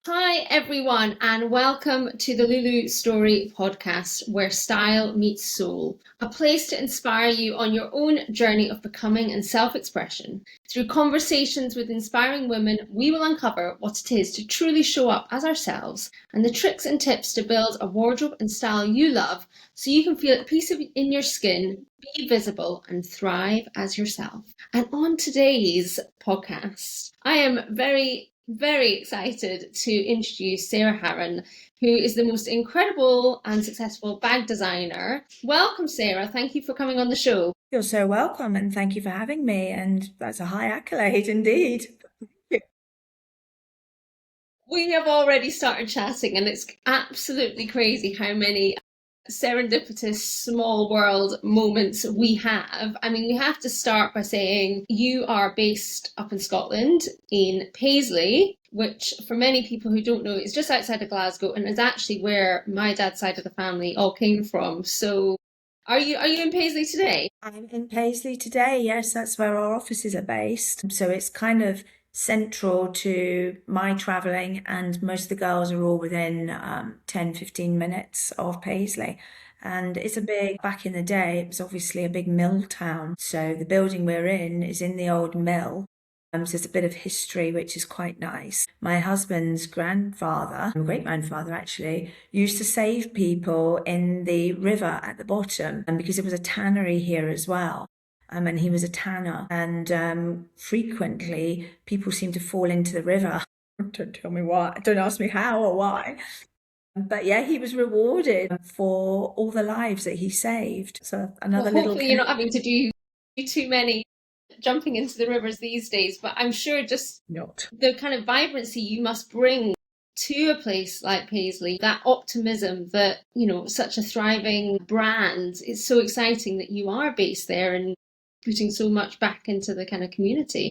Hi, everyone, and welcome to the Lulu Story podcast, where style meets soul, a place to inspire you on your own journey of becoming and self expression. Through conversations with inspiring women, we will uncover what it is to truly show up as ourselves and the tricks and tips to build a wardrobe and style you love so you can feel at peace in your skin, be visible, and thrive as yourself. And on today's podcast, I am very excited to introduce Sarah Haran, who is the most incredible and successful bag designer. Welcome, Sarah. Thank you for coming on the show. You're so welcome, and thank you for having me. And that's a high accolade indeed. We have already started chatting, and it's absolutely crazy how many serendipitous small world moments we have. I mean, we have to start by saying you are based up in Scotland in Paisley, which for many people who don't know is just outside of Glasgow and is actually where my dad's side of the family all came from. So are you in Paisley today? I'm in Paisley today. Yes, that's where our offices are based. So it's kind of central to my traveling, and most of the girls are all within 10, 15 minutes of Paisley. And it's a big, back in the day, it was obviously a big mill town. So the building we're in is in the old mill. So there's a bit of history, which is quite nice. My husband's grandfather, great-grandfather actually, used to save people in the river at the bottom, and because there was a tannery here as well. And he was a tanner, and frequently people seem to fall into the river. Don't tell me why. Don't ask me how or why. But yeah, he was rewarded for all the lives that he saved. So Well, another little hopefully you're not having to do too many jumping into the rivers these days, but I'm sure just not. the kind of vibrancy you must bring to a place like Paisley, that optimism that, such a thriving brand, it's so exciting that you are based there and putting so much back into the kind of community.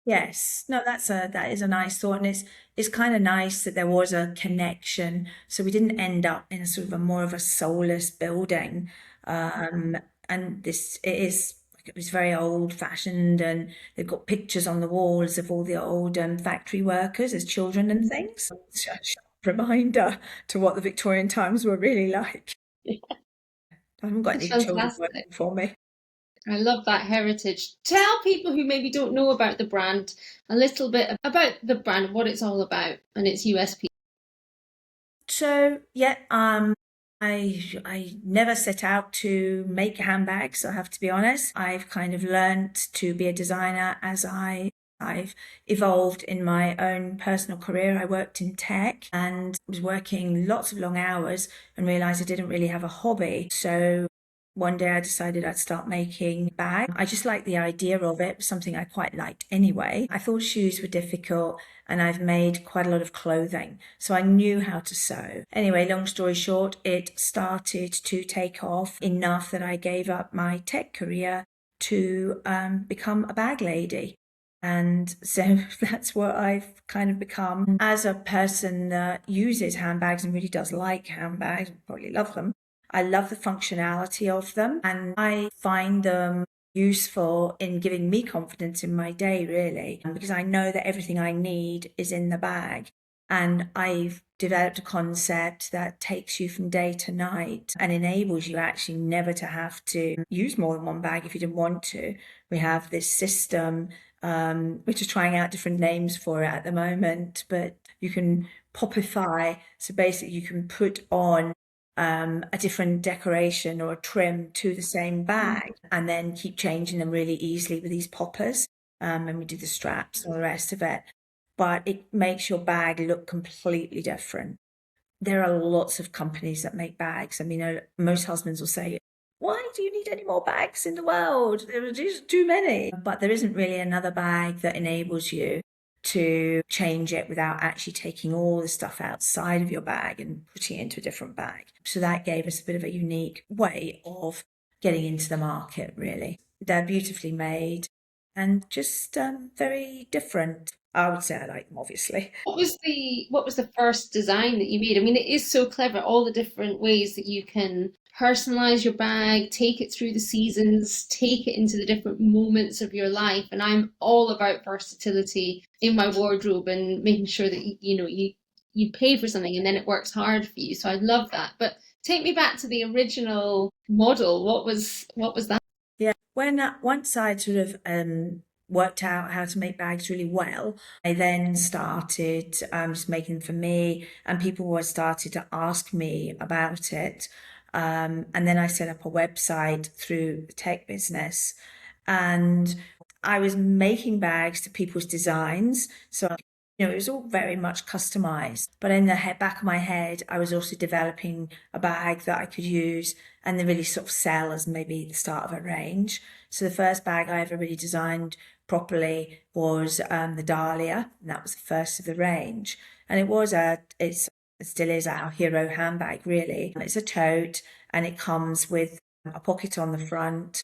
Yes, no, that is a nice thought, and it's kind of nice that there was a connection, so we didn't end up in a sort of a more of a soulless building. And this it was very old fashioned, and they've got pictures on the walls of all the old factory workers as children and things. It's a sharp reminder to what the Victorian times were really like. I haven't got It's any children fantastic. working for me. I love that heritage. Tell people who maybe don't know about the brand a little bit about the brand, what it's all about, and its USP. So yeah, I never set out to make handbags, I have to be honest. I've kind of learnt to be a designer as I've evolved in my own personal career. I worked in tech and was working lots of long hours and realized I didn't really have a hobby. So one day I decided I'd start making bags. I just liked the idea of it, something I quite liked anyway. I thought shoes were difficult, and I've made quite a lot of clothing, so I knew how to sew. Anyway, long story short, it started to take off enough that I gave up my tech career to become a bag lady. And so that's what I've kind of become as a person that uses handbags and really does like handbags, probably love them. I love the functionality of them, and I find them useful in giving me confidence in my day, really, because I know that everything I need is in the bag. And I've developed a concept that takes you from day to night and enables you actually never to have to use more than one bag if you didn't want to. We have this system, we're just trying out different names for it at the moment, but you can popify. So basically, you can put on a different decoration or a trim to the same bag and then keep changing them really easily with these poppers. And we do the straps and all the rest of it. But it makes your bag look completely different. There are lots of companies that make bags. I mean, most husbands will say, why do you need any more bags in the world? There are just too many. But there isn't really another bag that enables you to change it without actually taking all the stuff outside of your bag and putting it into a different bag. So that gave us a bit of a unique way of getting into the market, really. They're beautifully made and just very different. I would say I like them, obviously. What was the first design that you made? I mean, it is so clever, all the different ways that you can personalize your bag, take it through the seasons, take it into the different moments of your life. And I'm all about versatility in my wardrobe and making sure that you pay for something and then it works hard for you. So I love that. But take me back to the original model. What was that? Yeah, when once I'd sort of worked out how to make bags really well, I then started just making them for me, and people were started to ask me about it. And then I set up a website through the tech business, and I was making bags to people's designs. So it was all very much customized. But in the back of my head, I was also developing a bag that I could use and then really sort of sell as maybe the start of a range. So the first bag I ever really designed properly was the Dahlia, and that was the first of the range. And it still is our hero handbag, really. It's a tote, and it comes with a pocket on the front,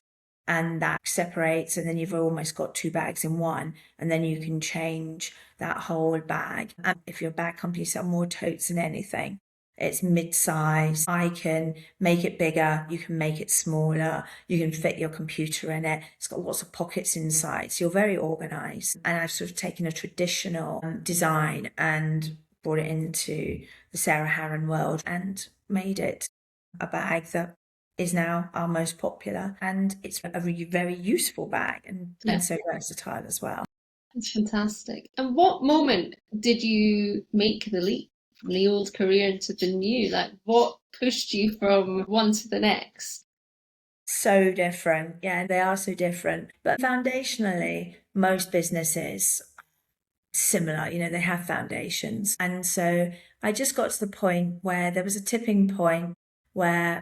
and that separates, and then you've almost got two bags in one, and then you can change that whole bag. And if your bag company sell more totes than anything, it's mid-size. I can make it bigger, you can make it smaller, you can fit your computer in it. It's got lots of pockets inside, so you're very organized. And I've sort of taken a traditional design and brought it into the Sarah Haran world and made it a bag that is now our most popular, and it's a really very useful bag and, Yeah, so versatile as well. it's fantastic. And what moment did you make the leap from the old career into the new? Like, what pushed you from one to the next? So different. Yeah, they are so different. But foundationally, most businesses similar, they have foundations. And so I just got to the point where there was a tipping point where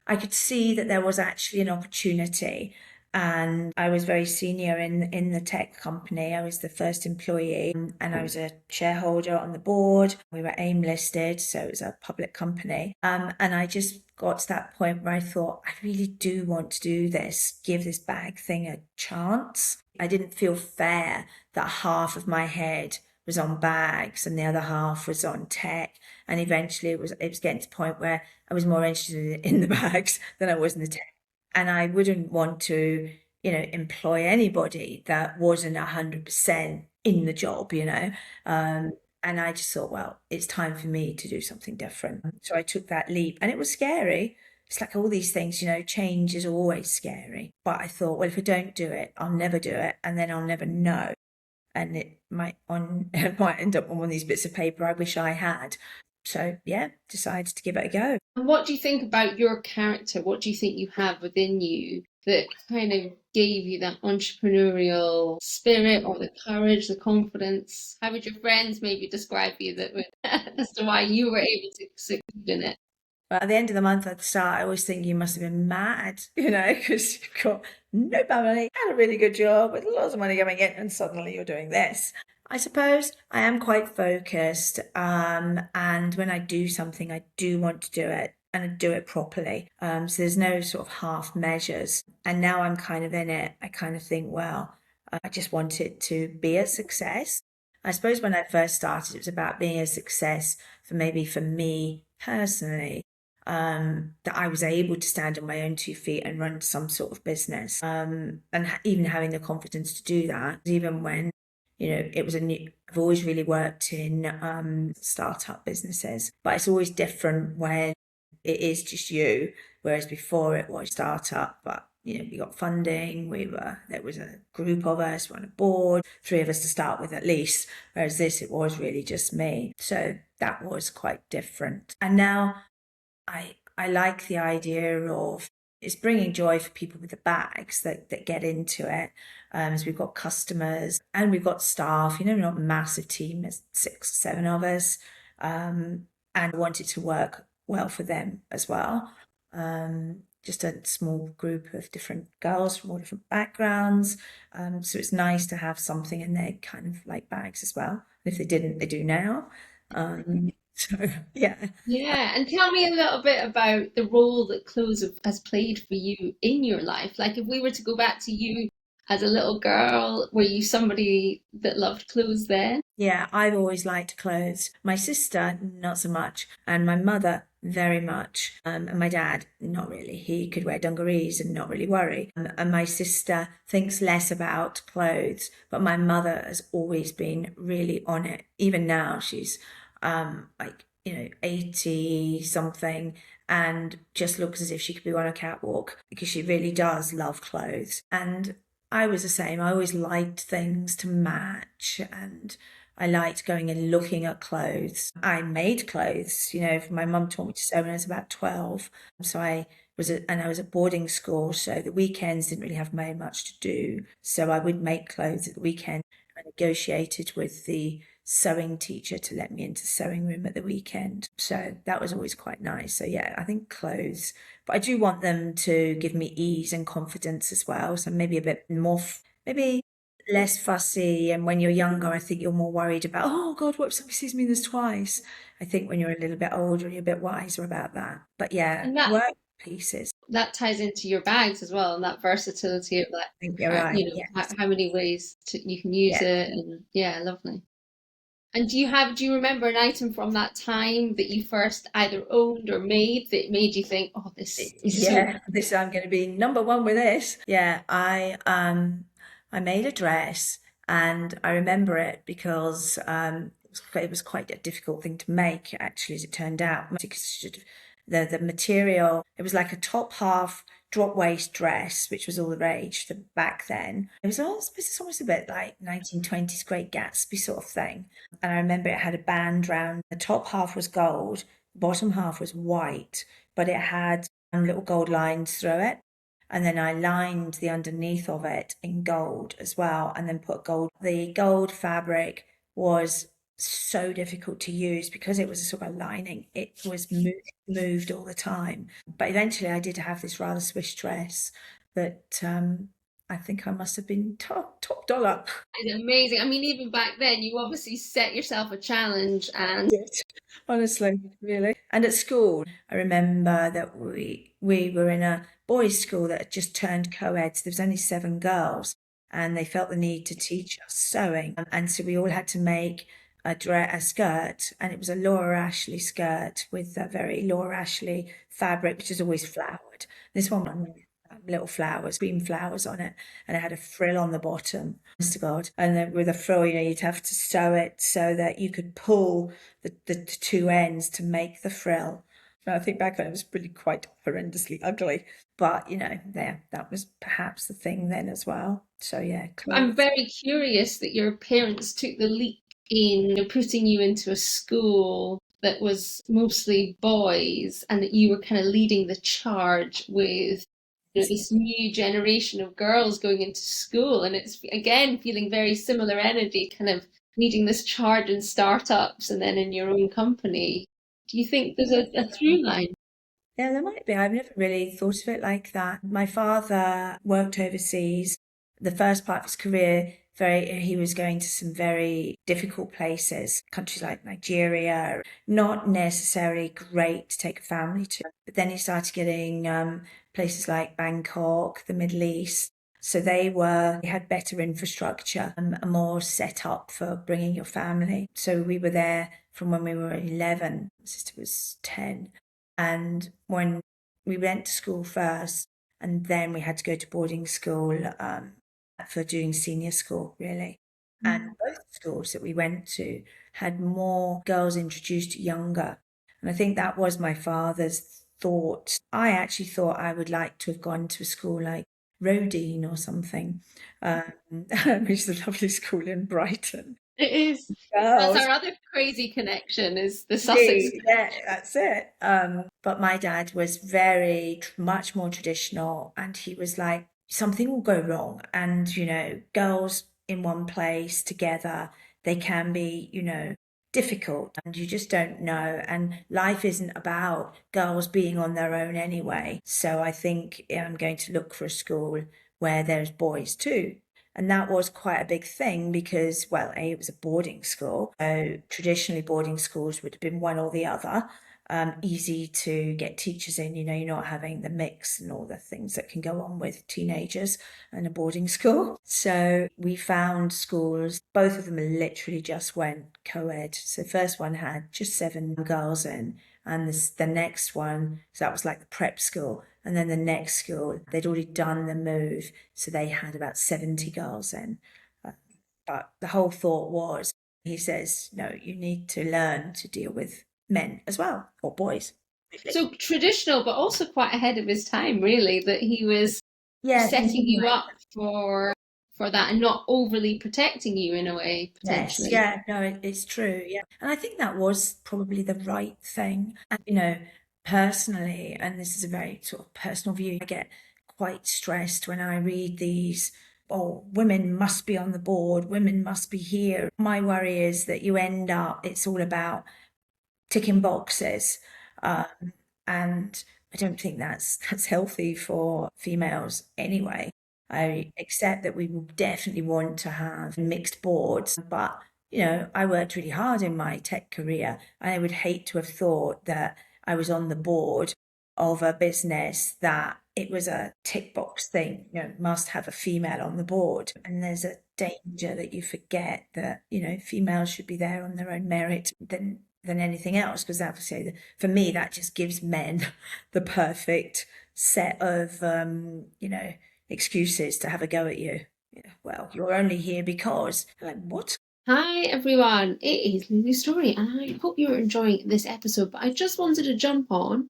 I could see that there was actually an opportunity. And I was very senior in the tech company. I was the first employee, and I was a shareholder on the board. We were AIM listed, so it was a public company. And I just got to that point where I thought, I really do want to do this, give this bag thing a chance. I didn't feel fair that half of my head was on bags and the other half was on tech. And eventually it was getting to the point where I was more interested in the bags than I was in the tech. And I wouldn't want to, employ anybody that wasn't 100% in the job. And I just thought, well, it's time for me to do something different. So I took that leap, and it was scary. It's like all these things, change is always scary. But I thought, well, if I don't do it, I'll never do it, and then I'll never know. And it might it might end up on one of these bits of paper I wish I had. So yeah, decided to give it a go. And what do you think about your character? What do you think you have within you that kind of gave you that entrepreneurial spirit or the courage, the confidence? How would your friends maybe describe you that would as to why you were able to succeed in it? But at the end of the month at the start, I always think you must have been mad, because you've got no family and a really good job with lots of money coming in, and suddenly you're doing this. I suppose I am quite focused, and when I do something, I do want to do it and I do it properly. So there's no sort of half measures. And now I'm kind of in it. I kind of think, well, I just want it to be a success. I suppose when I first started, it was about being a success for me personally, that I was able to stand on my own 2 feet and run some sort of business, and even having the confidence to do that, even when it was I've always really worked in startup businesses, but it's always different when it is just you, whereas before it was startup, but we got funding, there was a group of us, we're on a board, 3 of us to start with at least, whereas it was really just me. So that was quite different. And now I like the idea of it's bringing joy for people with the bags that get into it. So we've got customers and we've got staff, we're not a massive team, there's 6, 7 of us, and want it to work well for them as well. Just a small group of different girls from all different backgrounds. So it's nice to have something in there kind of like bags as well. And if they didn't, they do now. So yeah. Yeah, and tell me a little bit about the role that clothes has played for you in your life. Like if we were to go back to you as a little girl? Were you somebody that loved clothes then? Yeah, I've always liked clothes. My sister, not so much, and my mother, very much. And my dad, not really. He could wear dungarees and not really worry. And my sister thinks less about clothes, but my mother has always been really on it. Even now, she's like, 80 something and just looks as if she could be on a catwalk because she really does love clothes. And I was the same. I always liked things to match, and I liked going and looking at clothes. I made clothes, my mum taught me to sew when I was about 12. So I was at boarding school, so the weekends didn't really have very much to do. So I would make clothes at the weekend. I negotiated with the sewing teacher to let me into the sewing room at the weekend. So that was always quite nice. So yeah, I think clothes, but I do want them to give me ease and confidence as well. So maybe a bit more, maybe less fussy. And when you're younger, I think you're more worried about, oh God, what if somebody sees me this twice? I think when you're a little bit older, you're a bit wiser about that. But yeah, And that work pieces. that ties into your bags as well, and that versatility of that, I think you're right. how, Yes. how many ways you can use Yeah. it, and yeah, lovely. And do you remember an item from that time that you first either owned or made that made you think, oh, this is so Yeah, this I'm going to be number one with this. Yeah, I made a dress, and I remember it because it was quite a difficult thing to make actually, as it turned out, because the material, it was like a top half drop waist dress, which was all the rage back then. It's almost a bit like 1920s Great Gatsby sort of thing. And I remember it had a band round. The top half was gold, the bottom half was white, but it had little gold lines through it. And then I lined the underneath of it in gold as well, and then put gold. The gold fabric was so difficult to use because it was a sort of lining. It was moved all the time. But eventually I did have this rather swish dress that I think I must have been top dollar. It's amazing. I mean, even back then, you obviously set yourself a challenge, and Yes, honestly, really. And at school, I remember that we were in a boys' school that had just turned co-eds. There was only 7 girls, and they felt the need to teach us sewing, and so we all had to make a skirt, and it was a Laura Ashley skirt with a very Laura Ashley fabric, which is always flowered. This one little flowers, green flowers on it, and it had a frill on the bottom. Honest to God. And then with a frill, you'd have to sew it so that you could pull the two ends to make the frill. And I think back then it was really quite horrendously ugly. But, there, that was perhaps the thing then as well. So yeah, I'm clothes. very curious that your parents took the leap in putting you into a school that was mostly boys, and that you were kind of leading the charge with this new generation of girls going into school. And it's again feeling very similar energy, kind of leading this charge in startups and then in your own company. Do you think there's a through line? Yeah, there might be. I've never really thought of it like that. My father worked overseas. The first part of his career, he was going to some very difficult places, countries like Nigeria, not necessarily great to take a family to. But then he started getting places like Bangkok, the Middle East. So they had better infrastructure and more set up for bringing your family. So we were there from when we were 11. My sister was 10. And when we went to school first, and then we had to go to boarding school for doing senior school, really. And both schools that we went to had more girls introduced younger. And I think that was my father's thought. I actually thought I would like to have gone to a school like Rodine or something, which is a lovely school in Brighton. It is. That's Girls our other crazy connection, is the Sussex. yeah, that's it. But my dad was very much more traditional, and he was like, something will go wrong, and girls in one place together, they can be, difficult, and you just don't know. And life isn't about girls being on their own anyway. So I think I'm going to look for a school where there's boys too. And that was quite a big thing because, well, A, it was a boarding school. So traditionally, boarding schools would have been one or the other. easy to get teachers in. You know, you're not having the mix and all the things that can go on with teenagers and a boarding school. So we found schools, both of them literally just went co-ed. So the first one had just 7 girls in, and the next one, so that was like the prep school, and then the next school, they'd already done the move, so they had about 70 girls in. But the whole thought was, he says, no, you need to learn to deal with men as well, or boys. So traditional, but also quite ahead of his time, really, that he was setting you up for that and not overly protecting you in a way, Yes, potentially. yeah, no, it's true, yeah. And I think that was probably the right thing. And, you know, personally, and this is a very sort of personal view, I get quite stressed when I read these, oh, women must be on the board, women must be here. My worry is that you end up, it's all about ticking boxes. And I don't think that's healthy for females anyway. I accept that we will definitely want to have mixed boards, but you know, I worked really hard in my tech career, and I would hate to have thought that I was on the board of a business that it was a tick box thing, you know, must have a female on the board. And there's a danger that you forget that, you know, females should be there on their own merit than anything else, because obviously for me that just gives men the perfect set of you know, excuses to have a go at you. Yeah, well, you're only here because, like, what? Hi everyone, it is Lulu's Story, and I hope you're enjoying this episode. But I just wanted to jump on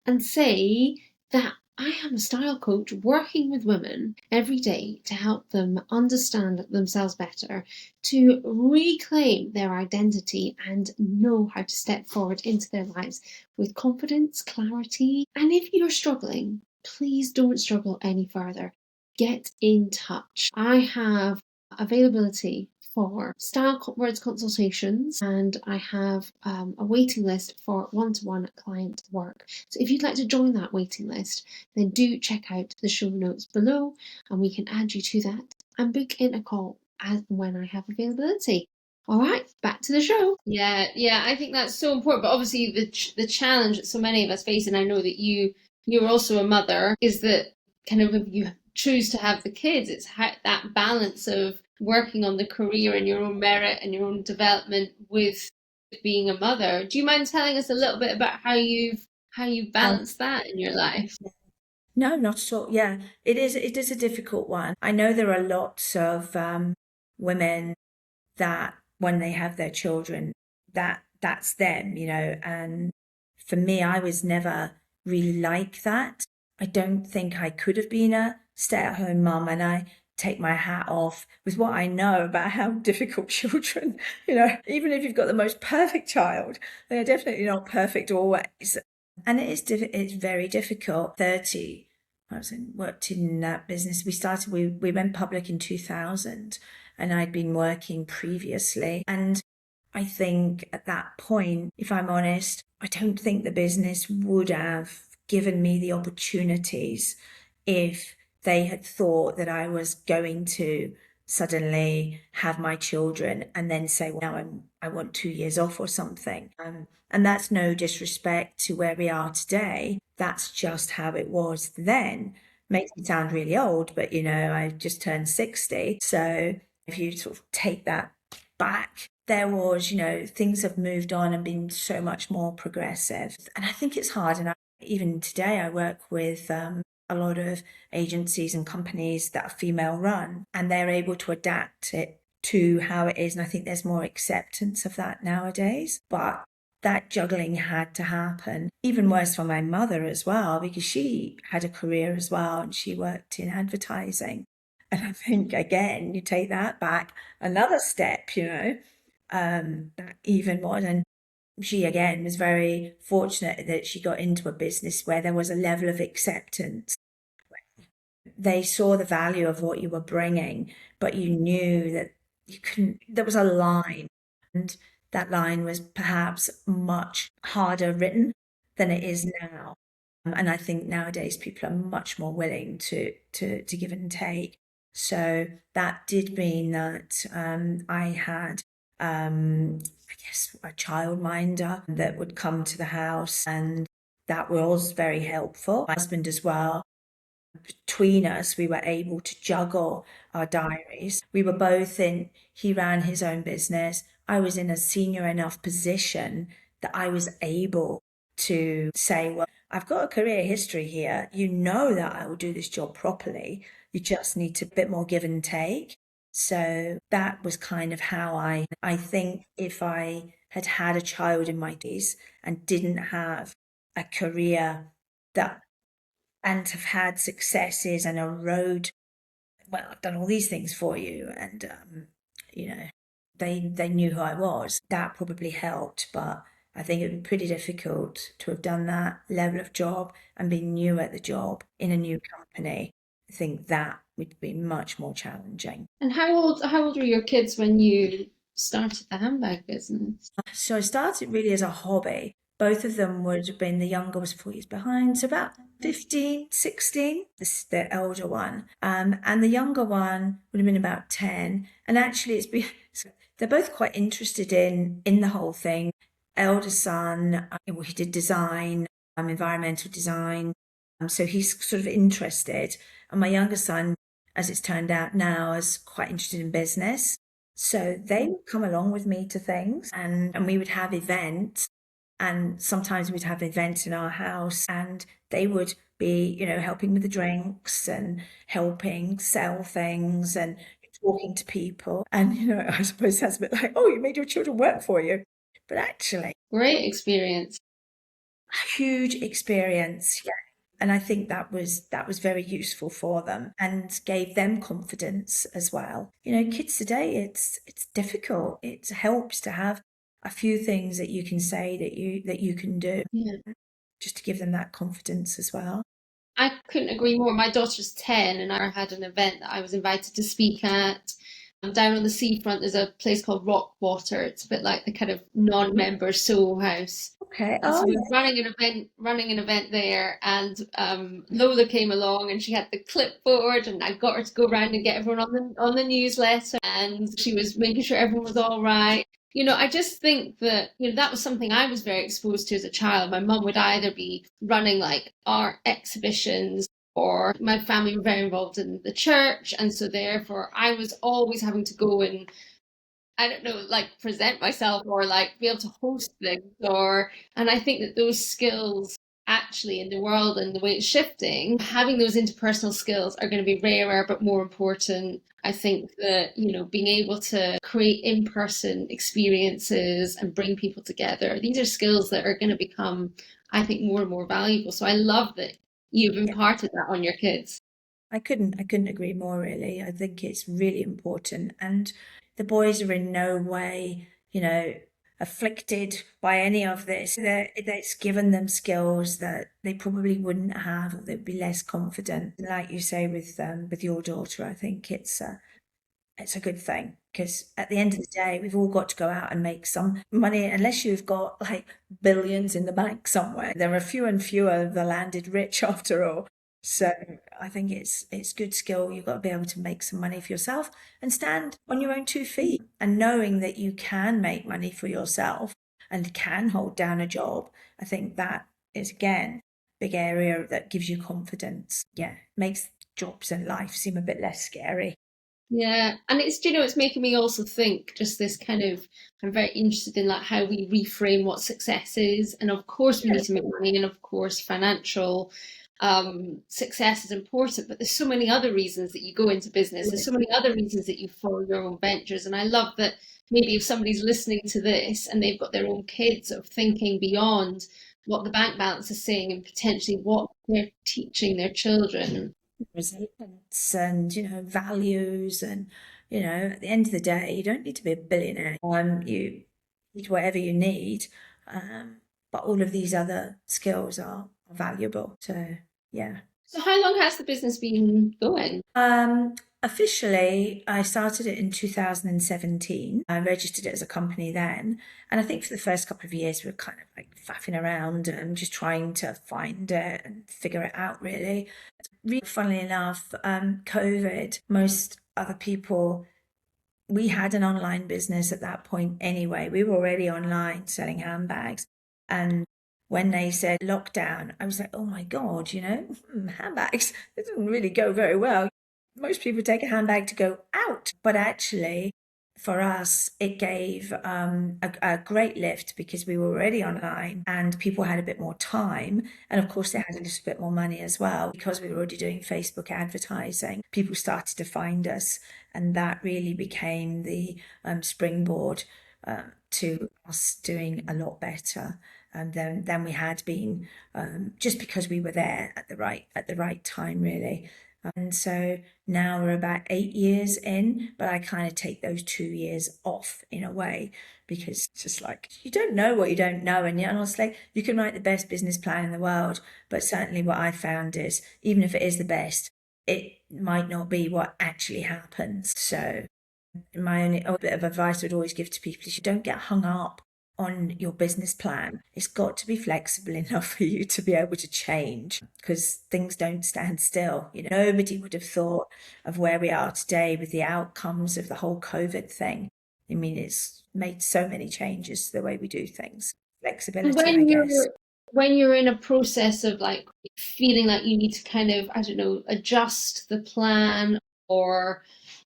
and say that I am a style coach working with women every day to help them understand themselves better, to reclaim their identity and know how to step forward into their lives with confidence, clarity. And if you're struggling, please don't struggle any further. Get in touch. I have availability for style words consultations, and I have a waiting list for one-to-one client work. So if you'd like to join that waiting list, then do check out the show notes below and we can add you to that and book in a call as and when I have availability. All right, back to the show. Yeah, I think that's so important. But obviously, the challenge that so many of us face, and I know that you're also a mother, is that kind of if you choose to have the kids, it's that balance of working on the career and your own merit and your own development with being a mother. Do you mind telling us a little bit about how you've balanced that in your life? No, not at all. Yeah, it is a difficult one. I know there are lots of women that when they have their children, that's them, you know. And for me, I was never really like that. I don't think I could have been a stay-at-home mum, and I take my hat off with what I know about how difficult children, you know, even if you've got the most perfect child, they are definitely not perfect always. And it's very difficult. 30, worked in that business. We went public in 2000, and I'd been working previously. And I think at that point, if I'm honest, I don't think the business would have given me the opportunities if they had thought that I was going to suddenly have my children and then say, well, now I want 2 years off or something. And that's no disrespect to where we are today. That's just how it was then. Makes me sound really old, but you know, I just turned 60. So if you sort of take that back, there was, you know, things have moved on and been so much more progressive. And I think it's hard. And even today, I work with a lot of agencies and companies that are female run, and they're able to adapt it to how it is. And I think there's more acceptance of that nowadays. But that juggling had to happen. Even worse for my mother as well, because she had a career as well and she worked in advertising. And I think, again, you take that back another step, you know, that even more. And she, again, was very fortunate that she got into a business where there was a level of acceptance. They saw the value of what you were bringing, but you knew that you couldn't, there was a line. And that line was perhaps much harder written than it is now. And I think nowadays people are much more willing to give and take. So that did mean that I had I guess a childminder that would come to the house, and that was very helpful. My husband as well. Between us, we were able to juggle our diaries. We were both in, he ran his own business. I was in a senior enough position that I was able to say, well, I've got a career history here. You know that I will do this job properly. You just need to a bit more give and take. So that was kind of how I think if I had had a child in my days and didn't have a career that and have had successes and a road. Well, I've done all these things for you, and you know, they knew who I was. That probably helped, but I think it would be pretty difficult to have done that level of job and be new at the job in a new company. I think that would be much more challenging. And how old were your kids when you started the handbag business? So I started really as a hobby. Both of them would have been, the younger was 4 years behind, so about 15, 16, the elder one. And the younger one would have been about 10. And actually so they're both quite interested in the whole thing. Elder son, he did design, environmental design. So he's sort of interested. And my younger son, as it's turned out now, is quite interested in business. So they would come along with me to things, and we would have events, and sometimes we'd have events in our house, and they would be, helping with the drinks and helping sell things and talking to people. And, I suppose that's a bit like, oh, you made your children work for you. But actually, Great experience. a huge experience. Yeah. And I think that was very useful for them and gave them confidence as well. Kids today, it's difficult. It helps to have a few things that you can say that you can do, Yeah. just to give them that confidence as well. I couldn't agree more. My daughter's 10, and I had an event that I was invited to speak at. Down on the seafront, there's a place called Rockwater. It's a bit like the kind of non-member Soho House. Okay. And so Oh, we were running an event there, and Lola came along, and she had the clipboard, and I got her to go around and get everyone on the newsletter, and she was making sure everyone was all right. I just think that, that was something I was very exposed to as a child. My mum would either be running like art exhibitions, or my family were very involved in the church, and so therefore I was always having to go and, I don't know, like present myself or like be able to host things, and I think that those skills actually in the world and the way it's shifting, having those interpersonal skills are going to be rarer but more important. I think that, being able to create in-person experiences and bring people together, these are skills that are going to become, I think, more and more valuable. So I love that you've yeah. imparted that on your kids. I couldn't agree more, really. I think it's really important. And the boys are in no way, afflicted by any of this. It's given them skills that they probably wouldn't have, or they'd be less confident. Like you say with your daughter, I think it's a good thing, because at the end of the day, we've all got to go out and make some money. Unless you've got like billions in the bank somewhere, there are fewer and fewer of the landed rich after all. So I think it's good skill. You've got to be able to make some money for yourself and stand on your own 2 feet, and knowing that you can make money for yourself and can hold down a job. I think that is, again, big area that gives you confidence. Yeah, makes jobs and life seem a bit less scary. Yeah, and it's making me also think just this kind of, I'm very interested in like how we reframe what success is. And of course we need to make money, and of course financial success is important, but there's so many other reasons that you go into business. There's so many other reasons that you follow your own ventures. And I love that maybe if somebody's listening to this and they've got their own kids, of thinking beyond what the bank balance is saying and potentially what they're teaching their children. Resilience and values, and at the end of the day, you don't need to be a billionaire. You need whatever you need, but all of these other skills are valuable. So yeah. So how long has the business been going? Officially, I started it in 2017. I registered it as a company then. And I think for the first couple of years, we were kind of like faffing around and just trying to find it and figure it out, really. Really, funnily enough, COVID, most other people we had an online business at that point anyway. We were already online selling handbags. And when they said lockdown, I was like, oh my God, handbags, it doesn't really go very well. Most people take a handbag to go out, but actually, for us, it gave a great lift because we were already online and people had a bit more time. And of course, they had a little bit more money as well because we were already doing Facebook advertising. People started to find us, and that really became the springboard to us doing a lot better than we had been, just because we were there at the right time, really. And so now we're about 8 years in, but I kind of take those 2 years off in a way because it's just like you don't know what you don't know. And honestly, you can write the best business plan in the world, but certainly what I found is even if it is the best, it might not be what actually happens. So my only bit of advice I would always give to people is you don't get hung up on your business plan. It's got to be flexible enough for you to be able to change because things don't stand still. Nobody would have thought of where we are today with the outcomes of the whole COVID thing. I mean, it's made so many changes to the way we do things. Flexibility, I guess. When you're in a process of like feeling like you need to kind of, I don't know, adjust the plan, or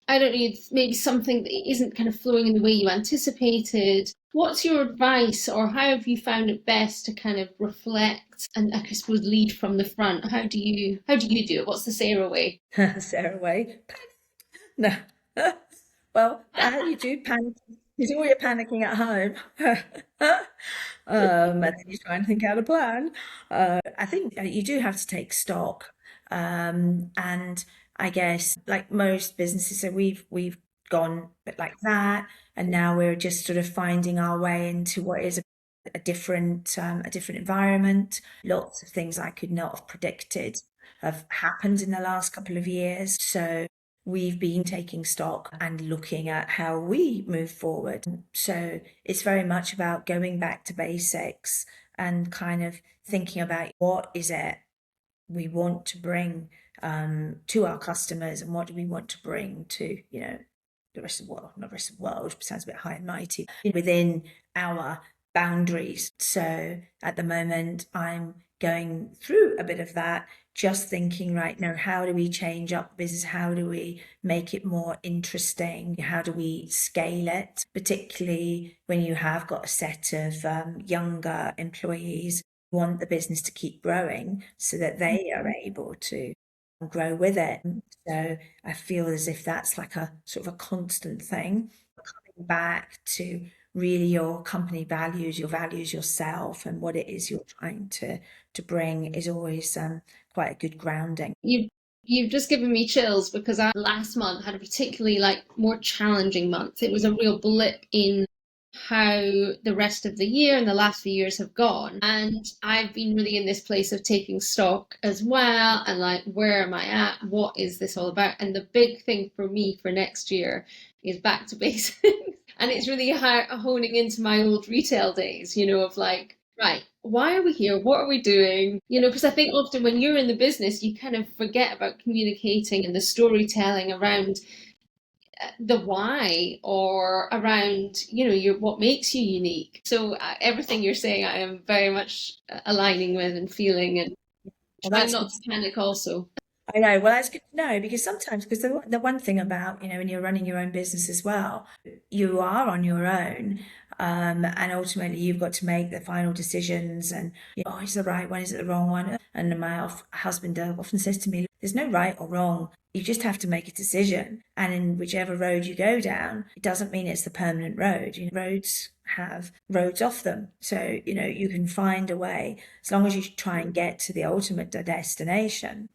I don't know, maybe something that isn't kind of flowing in the way you anticipated. What's your advice, or how have you found it best to kind of reflect and I suppose lead from the front? How do you do it? What's the Sarah way? Sarah way. No. Well, you do panic. You do all your panicking at home. And then you try and think out a plan. I think you do have to take stock. And I guess like most businesses, so we've gone a bit like that, and now we're just sort of finding our way into what is a different environment. Lots of things I could not have predicted have happened in the last couple of years. So we've been taking stock and looking at how we move forward. So it's very much about going back to basics and kind of thinking about what is it we want to bring to our customers and what do we want to bring to, the rest of the world, not the rest of the world, sounds a bit high and mighty, within our boundaries. So at the moment, I'm going through a bit of that, just thinking right now, how do we change up business? How do we make it more interesting? How do we scale it? Particularly when you have got a set of younger employees who want the business to keep growing so that they are able to grow with it. So I feel as if that's like a sort of a constant thing. Coming back to really your company values, your values yourself, and what it is you're trying to bring is always quite a good grounding. You've just given me chills because I last month had a particularly like more challenging month. It was a real blip in how the rest of the year and the last few years have gone. And I've been really in this place of taking stock as well and like, where am I at? What is this all about? And the big thing for me for next year is back to basics. And it's really honing into my old retail days, of like, right, why are we here? What are we doing? Because I think often when you're in the business, you kind of forget about communicating and the storytelling around the why or around what makes you unique. So everything you're saying I am very much aligning with and feeling, and trying not to panic also. I know. Well, that's good to know because sometimes, because the one thing about, when you're running your own business as well, you are on your own. And ultimately you've got to make the final decisions and, is it the right one? Is it the wrong one? And my husband often says to me, there's no right or wrong. You just have to make a decision. And in whichever road you go down, it doesn't mean it's the permanent road. Roads have roads off them. So, you can find a way as long as you try and get to the ultimate destination,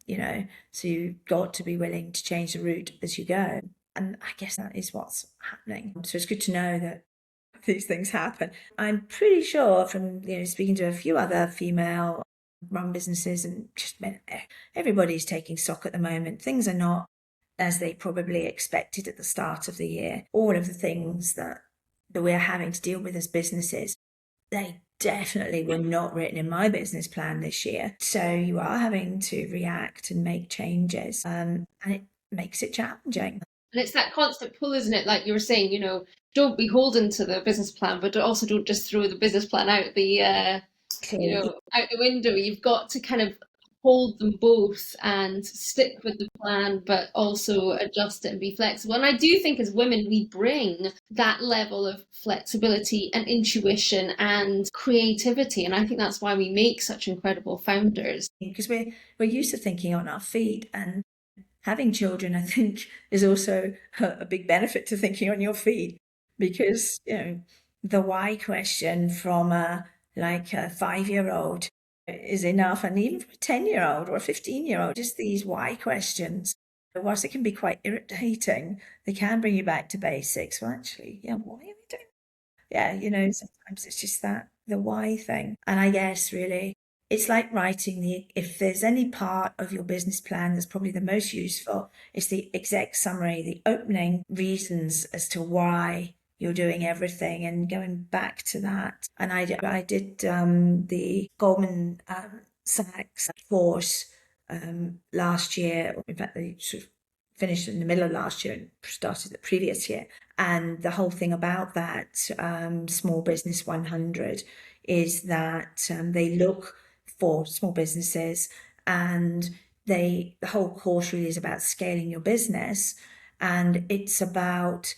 so you've got to be willing to change the route as you go. And I guess that is what's happening. So it's good to know that these things happen. I'm pretty sure from, speaking to a few other female run businesses and just everybody's taking stock at the moment. Things are not as they probably expected at the start of the year. All of the things that we're having to deal with as businesses, they definitely were not written in my business plan this year. So you are having to react and make changes, and it makes it challenging. And it's that constant pull, isn't it? Like you were saying, don't be beholden to the business plan, but also don't just throw the business plan out out the window. You've got to kind of hold them both and stick with the plan, but also adjust it and be flexible. And I do think as women, we bring that level of flexibility and intuition and creativity. And I think that's why we make such incredible founders. Because we're used to thinking on our feet, and having children, I think, is also a big benefit to thinking on your feet, because the why question from a 5-year-old is enough, and even for a 10-year-old or a 15-year-old, just these why questions, whilst it can be quite irritating, they can bring you back to basics. Well, actually, yeah, why are we doing? Yeah, sometimes it's just the why thing. And I guess really it's like writing if there's any part of your business plan that's probably the most useful, it's the exec summary, the opening reasons as to why you're doing everything, and going back to that. And I did the Goldman Sachs course last year. In fact, they sort of finished in the middle of last year and started the previous year. And the whole thing about that Small Business 100 is that they look for small businesses, and the whole course really is about scaling your business, and it's about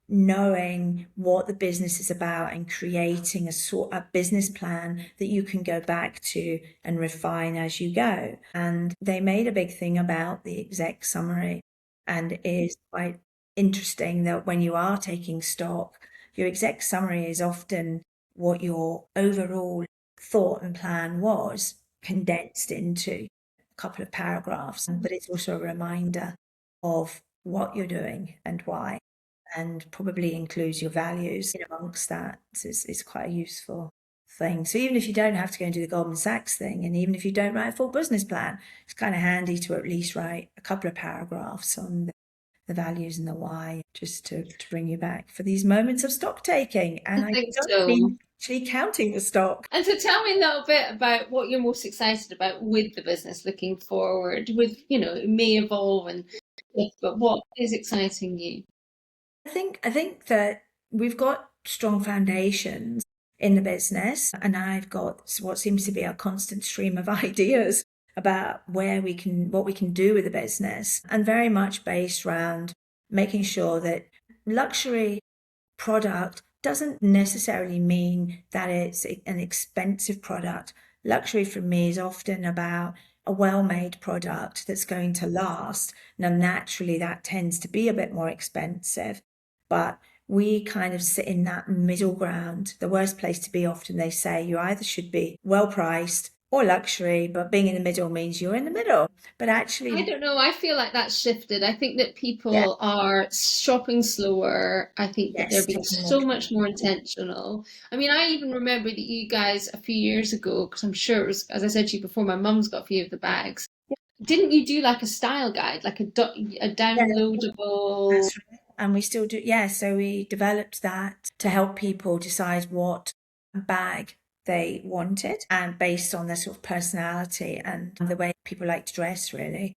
knowing what the business is about and creating a business plan that you can go back to and refine as you go. And they made a big thing about the exec summary, and it is quite interesting that when you are taking stock, your exec summary is often what your overall thought and plan was, condensed into a couple of paragraphs. But it's also a reminder of what you're doing and why, and probably includes your values in amongst that. It's quite a useful thing. So even if you don't have to go and do the Goldman Sachs thing, and even if you don't write a full business plan, it's kind of handy to at least write a couple of paragraphs on the values and the why, just to bring you back for these moments of stock taking. And I I think don't so. mean actually counting the stock. And so tell me a little bit about what you're most excited about with the business looking forward. It may evolve but what is exciting you? I think that we've got strong foundations in the business, and I've got what seems to be a constant stream of ideas about what we can do with the business, and very much based around making sure that luxury product doesn't necessarily mean that it's an expensive product. Luxury for me is often about a well-made product that's going to last. Now, naturally, that tends to be a bit more expensive, but we kind of sit in that middle ground. The worst place to be, often they say, you either should be well priced or luxury, but being in the middle means you're in the middle. But actually, I don't know. I feel like that's shifted. I think that yeah, people are shopping slower. I think that they're yes, being taking more so time. much more intentional. I mean, I even remember that you guys a few years ago, because I'm sure it was, as I said to you before, my mum's got a few of the bags. Didn't you do like a style guide, like a Yeah, downloadable? that's right. And we still do, yeah. So we developed that to help people decide what bag they wanted, and based on their sort of personality and the way people like to dress, really.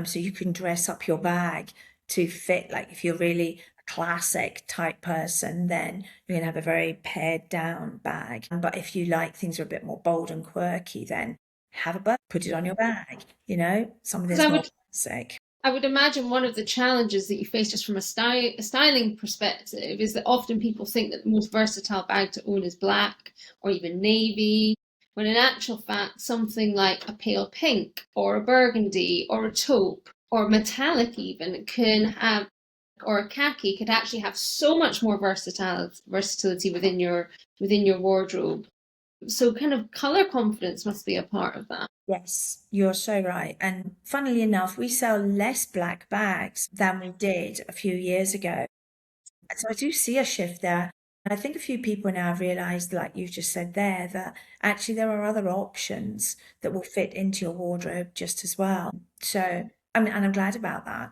So you can dress up your bag to fit, like if you're really a classic type person, then you're gonna have a very pared down bag. But if you like things are a bit more bold and quirky, then have a bag, put it on your bag, some of Because this more classic. I would imagine one of the challenges that you face just from a styling perspective is that often people think that the most versatile bag to own is black or even navy, when in actual fact, something like a pale pink or a burgundy or a taupe or metallic even can have, or a khaki could actually have so much more versatility within your wardrobe. So kind of color confidence must be a part of that. Yes, you're so right. And funnily enough, we sell less black bags than we did a few years ago. And so I do see a shift there. And I think a few people now have realized, like you just said there, that actually there are other options that will fit into your wardrobe just as well. So, I mean, and I'm glad about that.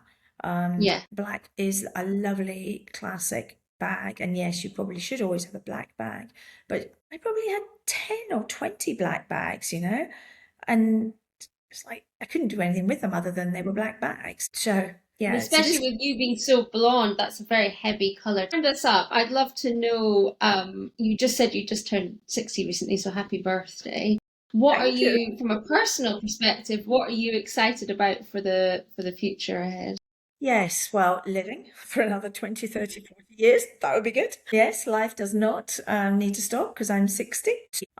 Yeah. Black is a lovely classic bag. And yes, you probably should always have a black bag. But I probably had 10 or 20 black bags, and it's like I couldn't do anything with them other than they were black bags. So And Yeah, so especially this, with you being so blonde, that's a very heavy color. Turn this up. I'd love to know. You just said you just turned 60 recently, so happy birthday. What are thank you. you, from a personal perspective, what are you excited about for the future ahead? Yes, well, living for another 20, 30, 40 years, that would be good. Yes, life does not need to stop because I'm 60.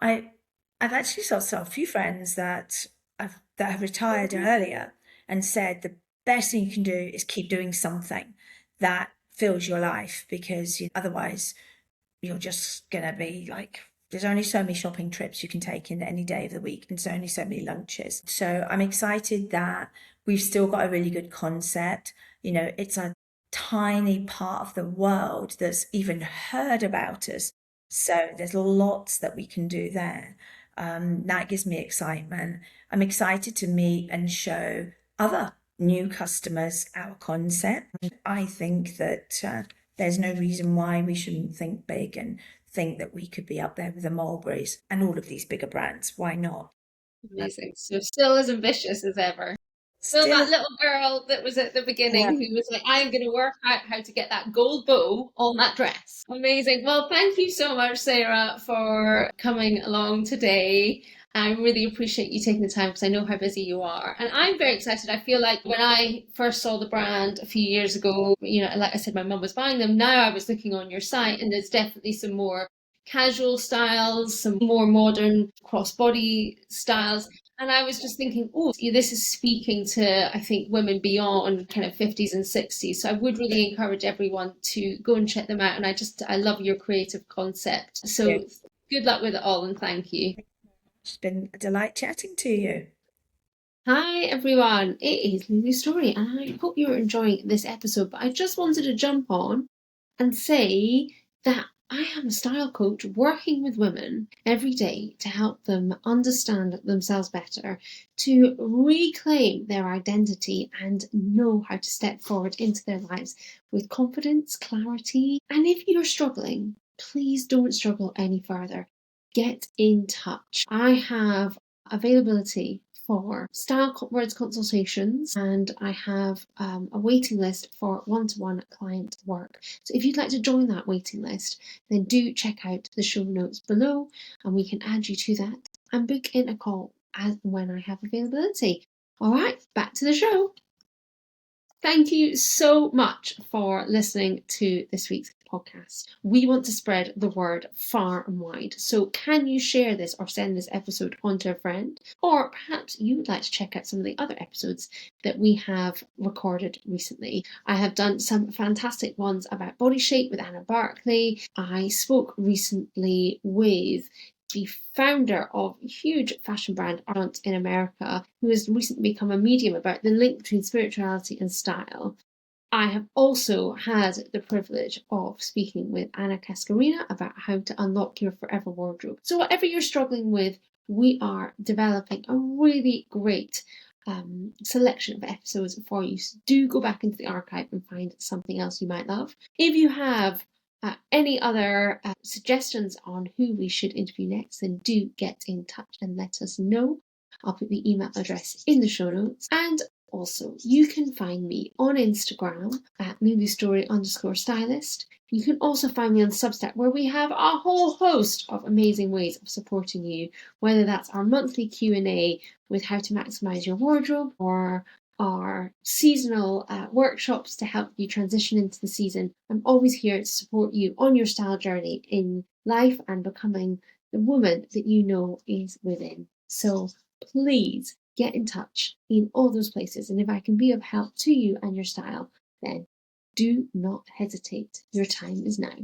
I, I've actually saw a few friends that have retired earlier and said the best thing you can do is keep doing something that fills your life because otherwise you're just gonna be like, there's only so many shopping trips you can take in any day of the week, and so only so many lunches. So I'm excited that we've still got a really good concept. It's a tiny part of the world that's even heard about us. So there's lots that we can do there. That gives me excitement. I'm excited to meet and show other new customers our concept. I think that there's no reason why we shouldn't think big and think that we could be up there with the Mulberries and all of these bigger brands. Why not? Amazing. So still as ambitious as ever. Still Still, that little girl that was at the yeah, beginning who was like, I'm going to work out how to get that gold bow on that dress. Amazing. Well, thank you so much, Sarah, for coming along today. I really appreciate you taking the time because I know how busy you are. And I'm very excited. I feel like when I first saw the brand a few years ago, like I said, my mum was buying them. Now I was looking on your site and there's definitely some more casual styles, some more modern crossbody styles. And I was just thinking, oh, this is speaking to, I think, women beyond kind of 50s and 60s. So I would really encourage everyone to go and check them out. And I love your creative concept. yeah. So good luck with it all and thank you. It's been a delight chatting to you. Hi everyone, it is Lulu's Story, and I hope you're enjoying this episode. But I just wanted to jump on and say that I am a style coach working with women every day to help them understand themselves better, to reclaim their identity and know how to step forward into their lives with confidence, clarity. And if you're struggling, please don't struggle any further. Get in touch. I have availability for style words consultations, and I have a waiting list for one-to-one client work. So if you'd like to join that waiting list, then do check out the show notes below and we can add you to that and book in a call as when I have availability. All right, back to the show. Thank you so much for listening to this week's podcast. We want to spread the word far and wide. So, can you share this or send this episode on to a friend? Or perhaps you would like to check out some of the other episodes that we have recorded recently. I have done some fantastic ones about body shape with Anna Barkley. I spoke recently with the founder of a huge fashion brand Haran in America, who has recently become a medium about the link between spirituality and style. I have also had the privilege of speaking with Anna Cascarina about how to unlock your forever wardrobe. So whatever you're struggling with, we are developing a really great selection of episodes for you. So do go back into the archive and find something else you might love. If you have any other suggestions on who we should interview next, then do get in touch and let us know. I'll put the email address in the show notes. And also, you can find me on Instagram at LULUStory_stylist. You can also find me on Substack, where we have a whole host of amazing ways of supporting you, whether that's our monthly Q&A with how to maximize your wardrobe, or our seasonal workshops to help you transition into the season. I'm always here to support you on your style journey in life and becoming the woman that you know is within. So please get in touch in all those places. And if I can be of help to you and your style, then do not hesitate. Your time is now.